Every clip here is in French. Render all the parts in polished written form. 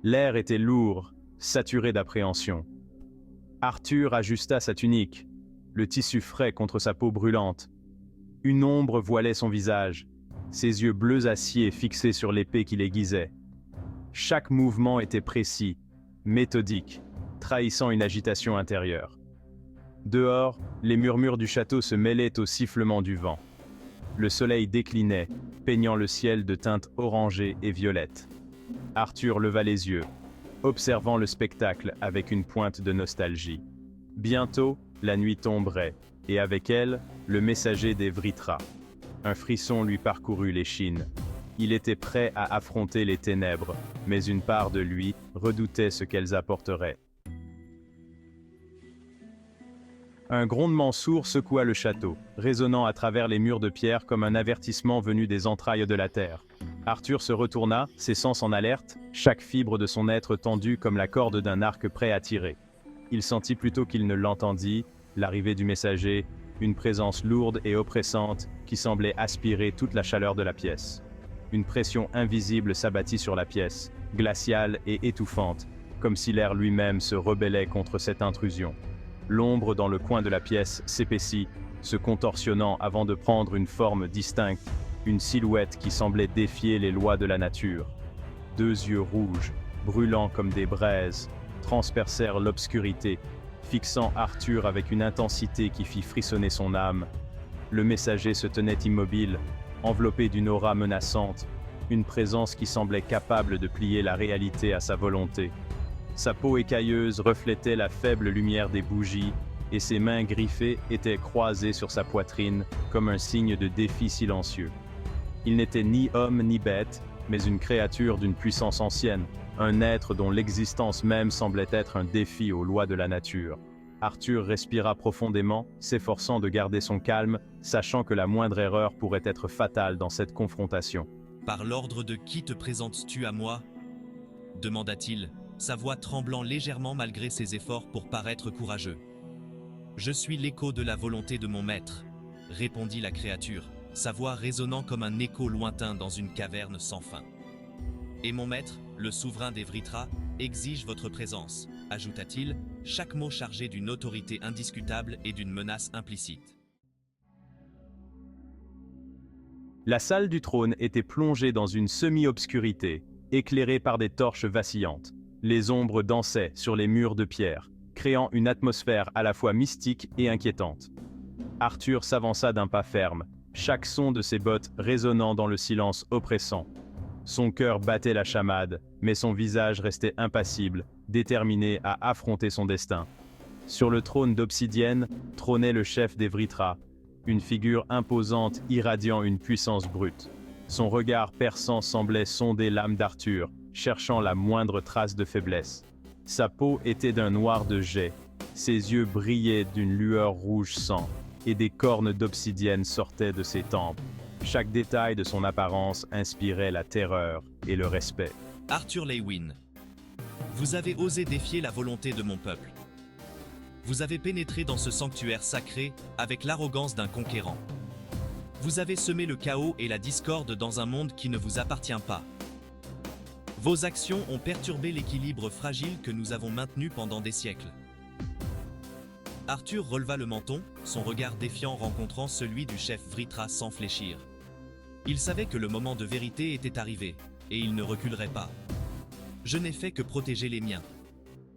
L'air était lourd, saturé d'appréhension. Arthur ajusta sa tunique, le tissu frais contre sa peau brûlante. Une ombre voilait son visage, ses yeux bleus acier fixés sur l'épée qui l'aiguisait. Chaque mouvement était précis, méthodique, trahissant une agitation intérieure. Dehors, les murmures du château se mêlaient au sifflement du vent. Le soleil déclinait, peignant le ciel de teintes orangées et violettes. Arthur leva les yeux, observant le spectacle avec une pointe de nostalgie. Bientôt, la nuit tomberait, et avec elle, le messager des Vritra. Un frisson lui parcourut l'échine. Il était prêt à affronter les ténèbres, mais une part de lui redoutait ce qu'elles apporteraient. Un grondement sourd secoua le château, résonnant à travers les murs de pierre comme un avertissement venu des entrailles de la terre. Arthur se retourna, ses sens en alerte, chaque fibre de son être tendue comme la corde d'un arc prêt à tirer. Il sentit plutôt qu'il ne l'entendit, l'arrivée du messager, une présence lourde et oppressante qui semblait aspirer toute la chaleur de la pièce. Une pression invisible s'abattit sur la pièce, glaciale et étouffante, comme si l'air lui-même se rebellait contre cette intrusion. L'ombre dans le coin de la pièce s'épaissit, se contorsionnant avant de prendre une forme distincte, une silhouette qui semblait défier les lois de la nature. Deux yeux rouges, brûlants comme des braises, transpercèrent l'obscurité, fixant Arthur avec une intensité qui fit frissonner son âme. Le messager se tenait immobile, enveloppé d'une aura menaçante, une présence qui semblait capable de plier la réalité à sa volonté. Sa peau écailleuse reflétait la faible lumière des bougies, et ses mains griffées étaient croisées sur sa poitrine comme un signe de défi silencieux. Il n'était ni homme ni bête, mais une créature d'une puissance ancienne, un être dont l'existence même semblait être un défi aux lois de la nature. Arthur respira profondément, s'efforçant de garder son calme, sachant que la moindre erreur pourrait être fatale dans cette confrontation. « Par l'ordre de qui te présentes-tu à moi » demanda-t-il, sa voix tremblant légèrement malgré ses efforts pour paraître courageux. « Je suis l'écho de la volonté de mon maître » répondit la créature, sa voix résonnant comme un écho lointain dans une caverne sans fin. « Et mon maître, le souverain des Vritra, exige votre présence » ajouta-t-il, chaque mot chargé d'une autorité indiscutable et d'une menace implicite. La salle du trône était plongée dans une semi-obscurité, éclairée par des torches vacillantes. Les ombres dansaient sur les murs de pierre, créant une atmosphère à la fois mystique et inquiétante. Arthur s'avança d'un pas ferme, chaque son de ses bottes résonnant dans le silence oppressant. Son cœur battait la chamade, mais son visage restait impassible, déterminé à affronter son destin. Sur le trône d'obsidienne trônait le chef des Vritra, une figure imposante irradiant une puissance brute. Son regard perçant semblait sonder l'âme d'Arthur, cherchant la moindre trace de faiblesse. Sa peau était d'un noir de jais, ses yeux brillaient d'une lueur rouge sang, et des cornes d'obsidienne sortaient de ses tempes. Chaque détail de son apparence inspirait la terreur et le respect. Arthur Leywin, vous avez osé défier la volonté de mon peuple. Vous avez pénétré dans ce sanctuaire sacré avec l'arrogance d'un conquérant. Vous avez semé le chaos et la discorde dans un monde qui ne vous appartient pas. Vos actions ont perturbé l'équilibre fragile que nous avons maintenu pendant des siècles. Arthur releva le menton, son regard défiant rencontrant celui du chef Vritra sans fléchir. Il savait que le moment de vérité était arrivé, et il ne reculerait pas. Je n'ai fait que protéger les miens.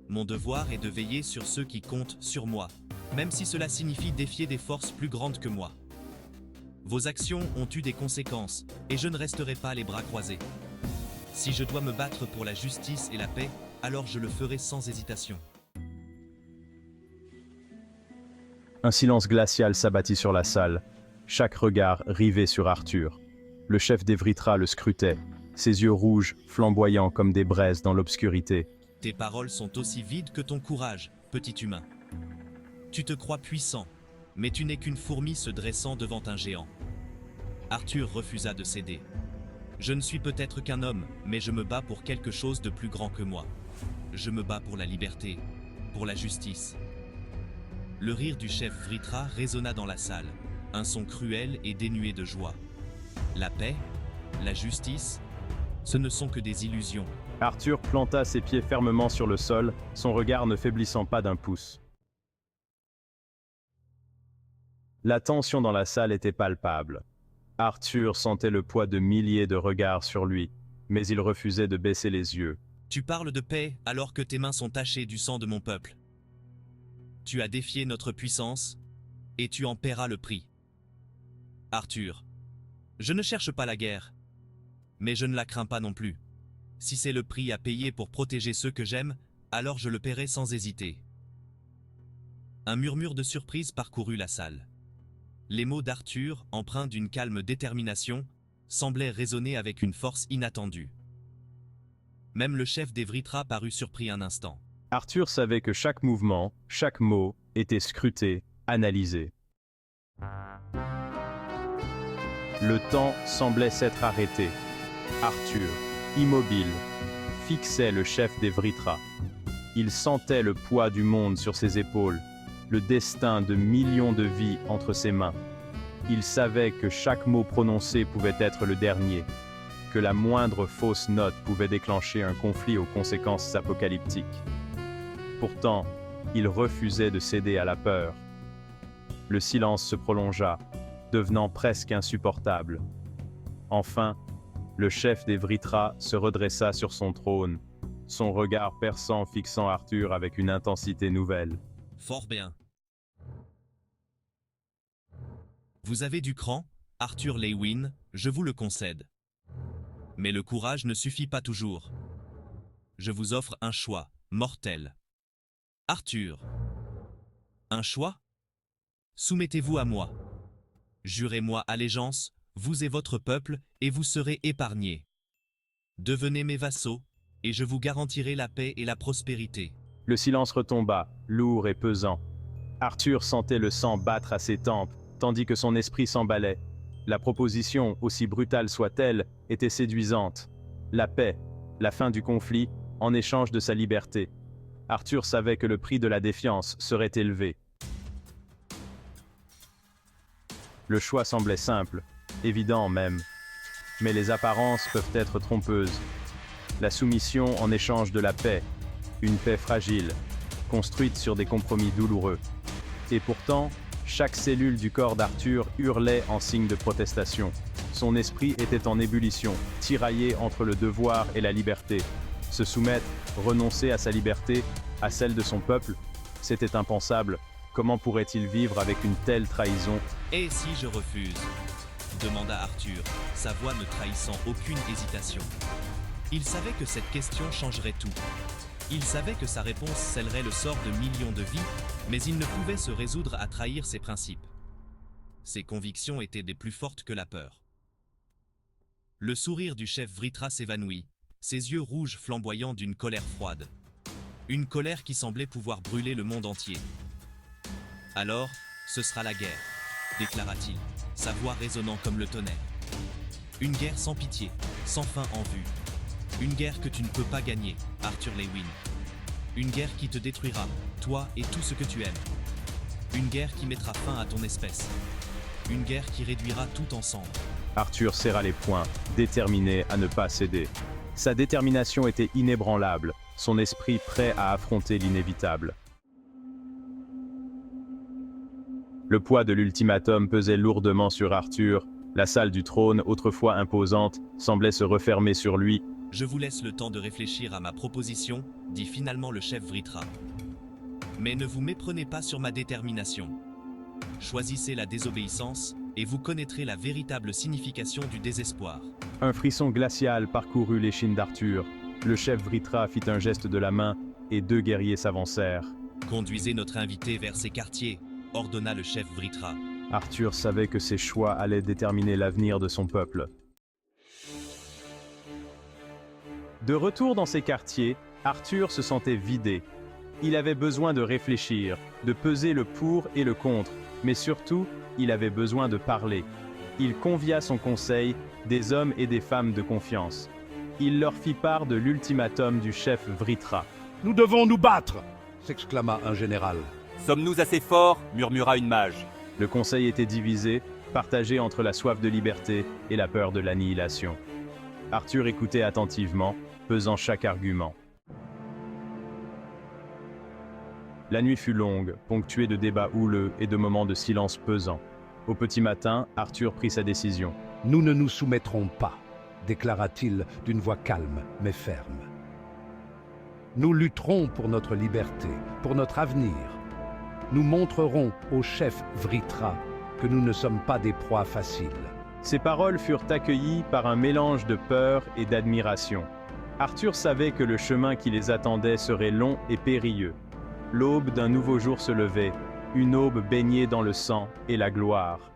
Mon devoir est de veiller sur ceux qui comptent sur moi, même si cela signifie défier des forces plus grandes que moi. Vos actions ont eu des conséquences, et je ne resterai pas les bras croisés. Si je dois me battre pour la justice et la paix, alors je le ferai sans hésitation. Un silence glacial s'abattit sur la salle, chaque regard rivé sur Arthur. Le chef des Vritra le scrutait, ses yeux rouges, flamboyants comme des braises dans l'obscurité. Tes paroles sont aussi vides que ton courage, petit humain. Tu te crois puissant, mais tu n'es qu'une fourmi se dressant devant un géant. Arthur refusa de céder. Je ne suis peut-être qu'un homme, mais je me bats pour quelque chose de plus grand que moi. Je me bats pour la liberté, pour la justice. Le rire du chef Vritra résonna dans la salle, un son cruel et dénué de joie. La paix, la justice, Ce ne sont que des illusions. Arthur planta ses pieds fermement sur le sol, son regard ne faiblissant pas d'un pouce. La tension dans la salle était palpable. Arthur sentait le poids de milliers de regards sur lui, mais il refusait de baisser les yeux. Tu parles de paix alors que tes mains sont tachées du sang de mon peuple. Tu as défié notre puissance, et tu en paieras le prix. Arthur, je ne cherche pas la guerre, mais je ne la crains pas non plus. Si c'est le prix à payer pour protéger ceux que j'aime, alors je le paierai sans hésiter. Un murmure de surprise parcourut la salle. Les mots d'Arthur, empreints d'une calme détermination, semblaient résonner avec une force inattendue. Même le chef des Vritras parut surpris un instant. Arthur savait que chaque mouvement, chaque mot, était scruté, analysé. Le temps semblait s'être arrêté. Arthur, immobile, fixait le chef des Vritras. Il sentait le poids du monde sur ses épaules, le destin de millions de vies entre ses mains. Il savait que chaque mot prononcé pouvait être le dernier, que la moindre fausse note pouvait déclencher un conflit aux conséquences apocalyptiques. Pourtant, il refusait de céder à la peur. Le silence se prolongea, devenant presque insupportable. Enfin, le chef des Vritras se redressa sur son trône, son regard perçant fixant Arthur avec une intensité nouvelle. Fort bien. Vous avez du cran, Arthur Lewin, je vous le concède. Mais le courage ne suffit pas toujours. Je vous offre un choix, mortel. Arthur. Un choix? Soumettez-vous à moi. Jurez-moi allégeance, vous et votre peuple, et vous serez épargnés. Devenez mes vassaux, et je vous garantirai la paix et la prospérité. Le silence retomba, lourd et pesant. Arthur sentait le sang battre à ses tempes, tandis que son esprit s'emballait. La proposition, aussi brutale soit-elle, était séduisante. La paix, la fin du conflit, en échange de sa liberté. Arthur savait que le prix de la défiance serait élevé. Le choix semblait simple, évident même. Mais les apparences peuvent être trompeuses. La soumission en échange de la paix, une paix fragile, construite sur des compromis douloureux. Et pourtant, chaque cellule du corps d'Arthur hurlait en signe de protestation. Son esprit était en ébullition, tiraillé entre le devoir et la liberté. Se soumettre, renoncer à sa liberté, à celle de son peuple, c'était impensable. Comment pourrait-il vivre avec une telle trahison? Et si je refuse? Demanda Arthur, sa voix ne trahissant aucune hésitation. Il savait que cette question changerait tout. Il savait que sa réponse scellerait le sort de millions de vies, mais il ne pouvait se résoudre à trahir ses principes. Ses convictions étaient des plus fortes que la peur. Le sourire du chef Vritra s'évanouit, ses yeux rouges flamboyants d'une colère froide. Une colère qui semblait pouvoir brûler le monde entier. Alors, ce sera la guerre, déclara-t-il, sa voix résonnant comme le tonnerre. Une guerre sans pitié, sans fin en vue. Une guerre que tu ne peux pas gagner, Arthur Lewin. Une guerre qui te détruira, toi et tout ce que tu aimes. Une guerre qui mettra fin à ton espèce. Une guerre qui réduira tout en cendres. Arthur serra les poings, déterminé à ne pas céder. Sa détermination était inébranlable, son esprit prêt à affronter l'inévitable. Le poids de l'ultimatum pesait lourdement sur Arthur. La salle du trône, autrefois imposante, semblait se refermer sur lui. « Je vous laisse le temps de réfléchir à ma proposition, dit finalement le chef Vritra. Mais ne vous méprenez pas sur ma détermination. Choisissez la désobéissance, et vous connaîtrez la véritable signification du désespoir. » Un frisson glacial parcourut l'échine d'Arthur. Le chef Vritra fit un geste de la main, et deux guerriers s'avancèrent. « Conduisez notre invité vers ses quartiers, » ordonna le chef Vritra. Arthur savait que ses choix allaient déterminer l'avenir de son peuple. De retour dans ses quartiers, Arthur se sentait vidé. Il avait besoin de réfléchir, de peser le pour et le contre, mais surtout, il avait besoin de parler. Il convia son conseil, des hommes et des femmes de confiance. Il leur fit part de l'ultimatum du chef Vritra. « Nous devons nous battre !» s'exclama un général. « Sommes-nous assez forts ?» murmura une mage. Le conseil était divisé, partagé entre la soif de liberté et la peur de l'annihilation. Arthur écoutait attentivement, pesant chaque argument. La nuit fut longue, ponctuée de débats houleux et de moments de silence pesant. Au petit matin, Arthur prit sa décision. « Nous ne nous soumettrons pas », déclara-t-il d'une voix calme mais ferme. « Nous lutterons pour notre liberté, pour notre avenir. Nous montrerons au chef Vritra que nous ne sommes pas des proies faciles. » Ces paroles furent accueillies par un mélange de peur et d'admiration. Arthur savait que le chemin qui les attendait serait long et périlleux. L'aube d'un nouveau jour se levait, une aube baignée dans le sang et la gloire.